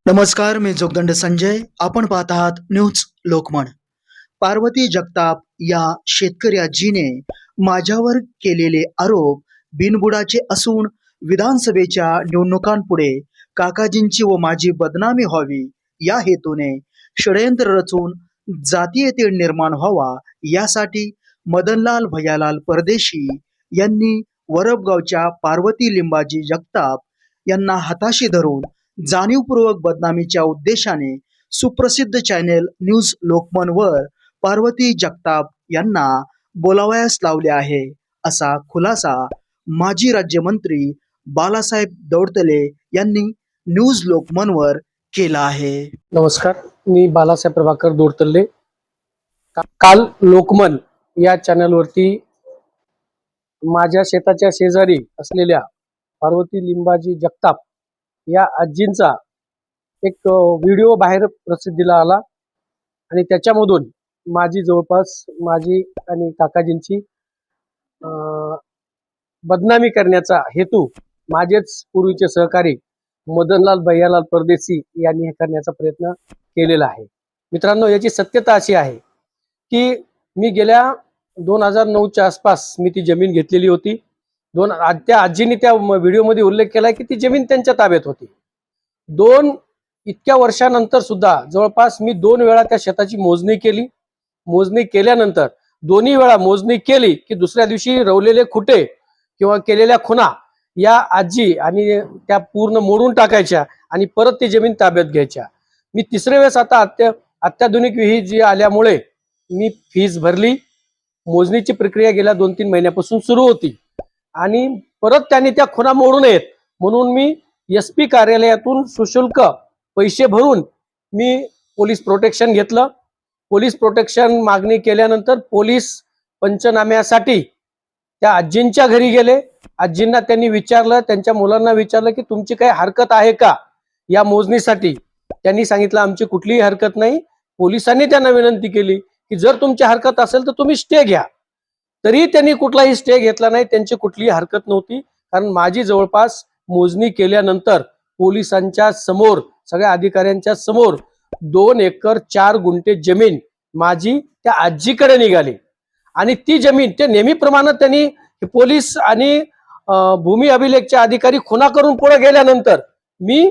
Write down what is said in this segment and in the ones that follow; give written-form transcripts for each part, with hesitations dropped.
नमस्कार, मी जोगदंड संजय. आपण पाहत आहात न्यूज लोकमन. पार्वती जगताप या शेतकरी आजीने माझ्यावर केलेले आरोप बिनबुडाचे असून विधानसभेच्या निवडणुकांपुढे काकाजींची व माझी बदनामी व्हावी या हेतूने षडयंत्र रचून जातीय तेढ निर्माण व्हावा यासाठी मदनलाल भैयालाल परदेशी यांनी वरपगावच्या पार्वती लिंबाजी जगताप यांना हाताशी धरून जाणीवपूर्वक बदनामीच्या उद्देशाने सुप्रसिद्ध चॅनेल न्यूज लोकमनवर पार्वती जगताप यांना बोलावयास लावले आहे, असा खुलासा माजी राज्यमंत्री बालासाहेब दौडतले यांनी न्यूज लोकमनवर केला आहे. नमस्कार, मी बालासाहेब प्रभाकर दोडतल्ले. काल लोकमन या चॅनलवरती माझ्या शेताच्या शेजारी असलेल्या पार्वती लिंबाजी जगताप या आजींचा एक व्हिडिओ बाहेर प्रसिद्धीला आला आणि त्याच्यामधून माझी जवळपास माझी आणि काकाजींची बदनामी करण्याचा हेतू माझेच पूर्वीचे सहकारी मदनलाल भैयालाल परदेशी यांनी हे करण्याचा प्रयत्न केलेला आहे. मित्रांनो, याची सत्यता अशी आहे की मी गेल्या 2009च्या आसपास मी ती जमीन घेतलेली होती. त्या आजींनी त्या व्हिडिओमध्ये उल्लेख केला की ती जमीन त्यांच्या ताब्यात होती. इतक्या वर्षानंतर सुद्धा जवळपास मी 2 वेळा त्या शेताची मोजणी केली. मोजणी केल्यानंतर दोन्ही वेळा मोजणी केली की दुसऱ्या दिवशी रवलेले खुटे किंवा केलेल्या खुणा या आजी आणि त्या पूर्ण मोडून टाकायच्या आणि परत ती जमीन ताब्यात घ्यायच्या. मी तिसऱ्या वेळेस आता अत्याधुनिक विहीर जी आल्यामुळे मी फीस भरली. मोजणीची प्रक्रिया गेल्या 2-3 महिन्यापासून सुरू होती आणि परत त्यांनी त्या खुणा मोडू नयेत म्हणून मी SP कार्यालयातून सुशुल्क पैसे भरून मी पोलीस प्रोटेक्शन घेतलं. पोलीस प्रोटेक्शन मागणी केल्यानंतर पोलीस पंचनाम्यासाठी त्या आजींच्या घरी गेले. आजींना त्यांनी विचारलं, त्यांच्या मुलांना विचारलं की तुमची काही हरकत आहे का या मोजणीसाठी. त्यांनी सांगितलं आमची कुठलीही हरकत नाही. पोलिसांनी त्यांना विनंती केली की जर तुमची हरकत असेल तर तुम्ही स्टे घ्या. तरी त्यांनी कुठलाही स्टे घेतला नाही. त्यांची कुठलीही हरकत नव्हती, कारण माझी जवळपास मोजणी केल्यानंतर पोलिसांच्या समोर सगळ्या अधिकाऱ्यांच्या समोर 2 एकर 4 गुंठे जमीन माझी त्या आजीकडे निघाली आणि ती जमीन ते नेहमीप्रमाणे त्यांनी पोलीस आणि भूमी अभिलेखचे अधिकारी खुणा करून पुढे गेल्यानंतर मी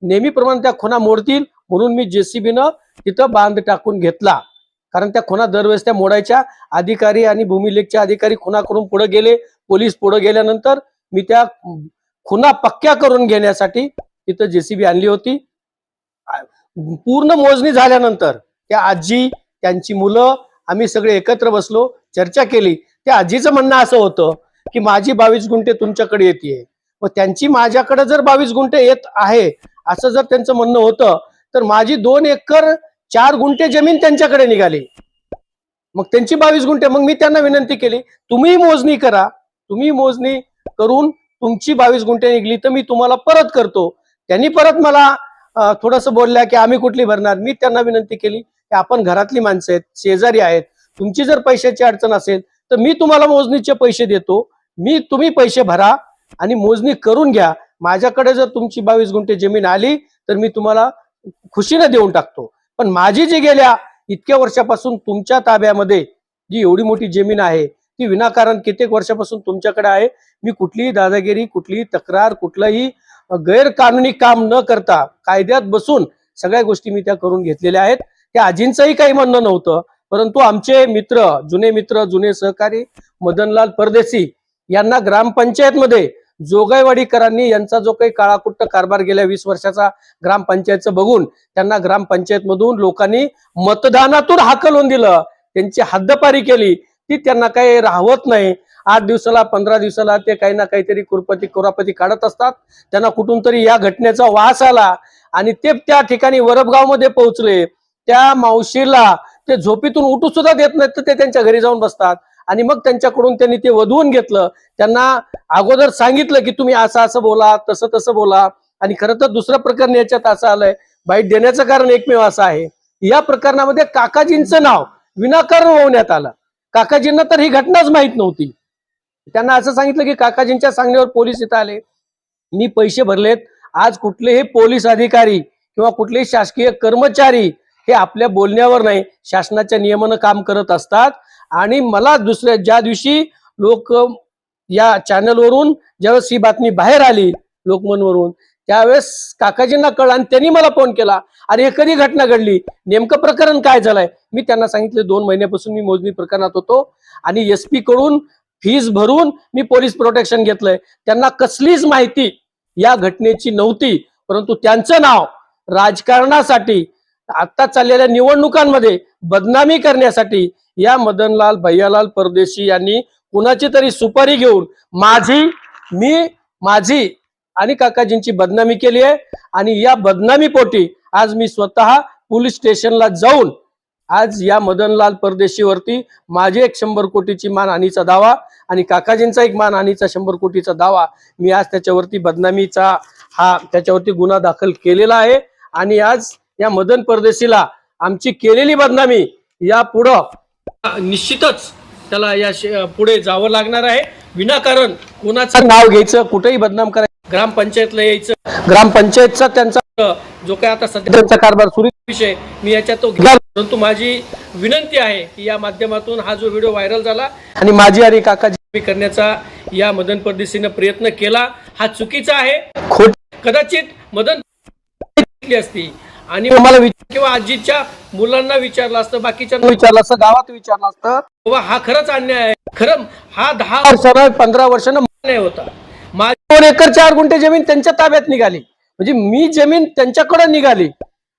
नेहमीप्रमाणे त्या खुणा मोडतील म्हणून मी JCBनं तिथं बांध टाकून घेतला. कारण त्या खुणा दरवेळेस त्या मोडायच्या. अधिकारी आणि भूमी अभिलेखचे अधिकारी खुणा करून पुढे गेले. पोलीस पुढे गेल्यानंतर मी त्या खुणा पक्क्या करून घेण्यासाठी तिथं JCB आणली होती. पूर्ण मोजणी झाल्यानंतर त्या आजी, त्यांची मुलं, आम्ही सगळे एकत्र बसलो, चर्चा केली. त्या आजीचं म्हणणं असं होतं की माझी 22 गुंठे तुमच्याकडे येते, मग त्यांची माझ्याकडे जर 22 गुंठे येत आहे असं जर त्यांचं म्हणणं होतं तर माझी 2 एकर 4 गुंठे जमीन त्यांच्याकडे निघाली. मग त्यांची 22 गुंठे. मग मी त्यांना विनंती केली तुम्ही मोजणी करा. तुम्ही मोजणी करून तुमची 22 गुंठे निघली तर मी तुम्हाला परत करतो. त्यांनी परत मला थोडंसं बोलल्या की आम्ही कुठली भरणार. मी त्यांना विनंती केली की आपण घरातली माणसं आहेत, शेजारी आहेत, तुमची जर पैशाची अडचण असेल तर मी तुम्हाला मोजणीचे पैसे देतो. तुम्ही पैसे भरा आणि मोजणी करून घ्या. माझ्याकडे जर तुमची 22 गुंठे जमीन आली तर मी तुम्हाला खुशीने देऊन टाकतो. पण माझी जी गेल्या इतक्या वर्षापासून तुमच्या ताब्यामध्ये जी एवढी मोठी जमीन आहे ती विनाकारण कित्येक वर्षापासून तुमच्याकडे आहे. मी कुठलीही दादागिरी, कुठलीही तक्रार, कुठलंही गैरकानूनी काम न करता कायद्यात बसून सगळ्या गोष्टी मी त्या करून घेतलेल्या आहेत. त्या आजींचंही काही म्हणणं नव्हतं, परंतु आमचे मित्र, जुने सहकारी मदनलाल परदेशी यांना ग्रामपंचायतमध्ये जोगाईवाडीकरांनी यांचा जो काही काळाकुट्ट कारभार गेल्या 20 वर्षाचा ग्रामपंचायतचं बघून त्यांना ग्रामपंचायतमधून लोकांनी मतदानातून हाकलून दिलं. त्यांची हद्दपारी केली. ती त्यांना काही राहवत नाही. 8 दिवसाला 15 दिवसाला ते काही ना काहीतरी कुरापती काढत असतात. त्यांना कुठून तरी या घटनेचा वास आला आणि ते त्या ठिकाणी वरपगाव मध्ये पोहोचले. त्या मावशीला ते झोपेतून उठू सुद्धा देत नाहीत, तर ते त्यांच्या घरी जाऊन बसतात आणि मग त्यांच्याकडून त्यांनी ते वधवून घेतलं. त्यांना अगोदर सांगितलं की तुम्ही असं बोला, तसं बोला. आणि खरं तर दुसरं प्रकरण याच्यात असं आलंय, बाईट देण्याचं कारण एकमेव असं आहे, या प्रकरणामध्ये काकाजींचं नाव विनाकारण वळवण्यात आलं. काकाजींना तर ही घटनाच माहित नव्हती. त्यांना असं सांगितलं की काकाजींच्या सांगण्यावर पोलीस इथं आले. मी पैसे भरलेत. आज कुठलेही पोलीस अधिकारी किंवा कुठलेही शासकीय कर्मचारी हे आपल्या बोलण्यावर नाही, शासनाच्या नियमानं काम करत असतात. आणि मला ज्या दिवशी लोक या चॅनलवरून ज्यावेळेस ही बातमी बाहेर आली लोकमनवरून, त्यावेळेस काकाजींना कळलं आणि त्यांनी मला फोन केला, अरे हे कधी घटना घडली, नेमकं प्रकरण काय झालंय. मी त्यांना सांगितले 2 महिन्यापासून मी मोजणी प्रकरणात होतो आणि SP कडून फीस भरून मी पोलीस प्रोटेक्शन घेतलंय. त्यांना कसलीच माहिती या घटनेची नव्हती, परंतु त्यांचं नाव राजकारणासाठी आता चाललेल्या निवडणुकांमध्ये बदनामी करण्यासाठी या मदनलाल भैयालाल परदेशी यांनी कुणाची तरी सुपारी घेऊन माझी आणि काकाजींची बदनामी केली आहे. आणि या बदनामी पोटी आज मी स्वतः पोलीस स्टेशनला जाऊन आज या मदनलाल परदेशीवरती माझे एक 100 कोटीची मानहानीचा दावा आणि काकाजींचा एक मानहानीचा 100 कोटीचा दावा मी आज त्याच्यावरती बदनामीचा त्याच्यावरती गुन्हा दाखल केलेला आहे. आणि आज या मदन परदेशीला आमची केलेली बदनामी या पुढं निश्चितच त्याला या पुढे जावं लागणार आहे. विनाकारण कोणाचं नाव घ्यायचं, कुठेही बदनाम करायचं, ग्रामपंचायतला यायचं, ग्रामपंचायतचा त्यांचा जो काय आता सध्या त्यांचा कारभार सुरू विषय मी याच्यात तो घ्या. परंतु माझी विनंती आहे की या माध्यमातून हा जो व्हिडिओ व्हायरल झाला आणि माझी आणि काकाजी करण्याचा या मदन परदेशीने प्रयत्न केला, हा चुकीचा आहे. कदाचित मदन असती आणि मला किंवा आजीच्या मुलांना विचारलं असतं, बाकीच्यांना विचारलं असतं, गावात विचारलं असतं, बाबा हा खरंच अन्याय आहे. खरं हा 10 वर्षांना 15 वर्षांना अन्याय होता. माझी 2 एकर 4 गुंठे जमीन त्यांच्या ताब्यात निघाली, म्हणजे मी जमीन त्यांच्याकडे निघाली,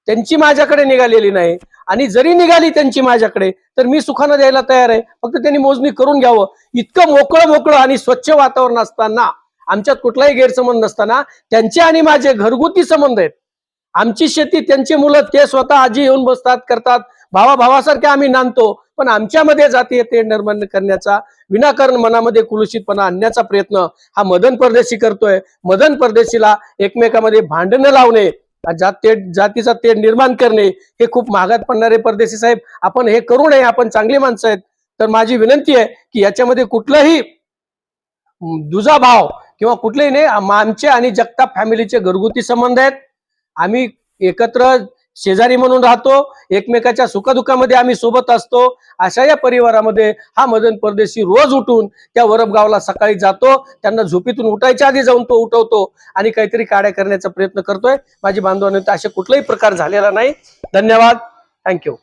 त्यांची माझ्याकडे निघालेली नाही. आणि जरी निघाली त्यांची माझ्याकडे तर मी सुखानं द्यायला तयार आहे, फक्त त्यांनी मोजणी करून घ्यावं. इतकं मोकळं आणि स्वच्छ वातावरण असताना, आमच्यात कुठलाही गैरसंबंध नसताना त्यांचे आणि माझे घरगुती संबंध आहेत. आमची शेती त्यांची मुलं ते स्वतः आजी येऊन बसतात, करतात, भावासारखे आम्ही नांदतो. पण आमच्यामध्ये जातीय तेढ निर्माण करण्याचा, विनाकारण मनामध्ये कुलुषितपणा आणण्याचा प्रयत्न हा मदन परदेशी करतोय. मदन परदेशीला एकमेकांमध्ये भांडणं लावणे, जातीचा तेढ निर्माण करणे हे खूप महागात पडणारे. परदेशी साहेब, आपण हे करू नये, आपण चांगली माणसं आहेत. तर माझी विनंती आहे की याच्यामध्ये कुठलाही दुजाभाव किंवा कुठलेही नाही. आमचे आणि जगताप फॅमिलीचे घरगुती संबंध आहेत. आम्ही एकत्र शेजारी म्हणून राहतो, एकमेकाच्या सुखदुःखामध्ये आम्ही सोबत असतो. अशा या परिवारामध्ये हा मदन परदेशी रोज उठून त्या वरबगावला सकाळी जातो, त्यांना झोपेतून उठायच्या आधी जाऊन तो उठवतो आणि काहीतरी काड्या करण्याचा प्रयत्न करतोय. माझी बांधवांनी असे कुठलाही प्रकार झालेला नाही. धन्यवाद. थँक्यू.